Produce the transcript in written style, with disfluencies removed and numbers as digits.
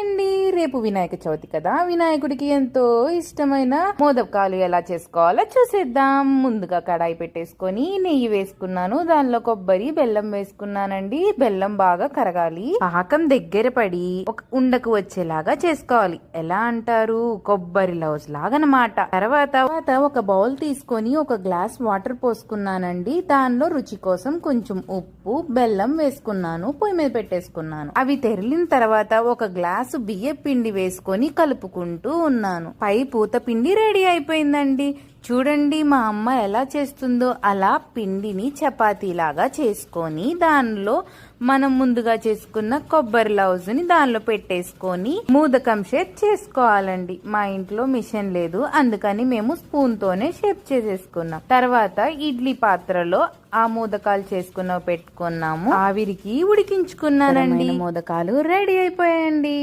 అండి, రేపు వినాయక చవితి కదా. వినాయకుడికి ఎంతో ఇష్టమైన మోదకాలు ఎలా చేసుకోవాలో చూసేద్దాం. ముందుగా కడాయి పెట్టేసుకొని నెయ్యి వేసుకున్నాను. దానిలో కొబ్బరి బెల్లం వేసుకున్నానండి. బెల్లం బాగా కరగాలి, పాకం దగ్గర పడి ఒక ఉండకు వచ్చేలాగా చేసుకోవాలి. ఎలా అంటారు, కొబ్బరి లౌజ్ లాగా అన్నమాట. తర్వాత ఒక బౌల్ తీసుకొని ఒక గ్లాస్ వాటర్ పోసుకున్నానండి. దానిలో రుచి కోసం కొంచెం ఉప్పు బెల్లం వేసుకున్నాను. పొయ్యి మీద పెట్టేసుకున్నాను. అవి తెరిలిన తర్వాత ఒక గ్లాసు బియ్య పిండి వేసుకొని కలుపుకుంటూ ఉన్నాను. పై పూత పిండి రెడీ అయిపోయిందండి. చూడండి మా అమ్మ ఎలా చేస్తుందో. అలా పిండిని చపాతీలాగా చేసుకొని దానిలో మనం ముందుగా చేసుకున్న కొబ్బరి లౌజ్ని దానిలో పెట్టేసుకొని మోదకం షేప్ చేసుకోవాలండి. మా ఇంట్లో మిషన్ లేదు, అందుకని మేము స్పూన్ తోనే షేప్ చేసేసుకున్నాం. తర్వాత ఇడ్లీ పాత్రలో ఆ మోదకాలు చేసుకున్న పెట్టుకున్నాము. ఆవిరికి ఉడికించుకున్నానండి. మోదకాలు రెడీ అయిపోయాయండి.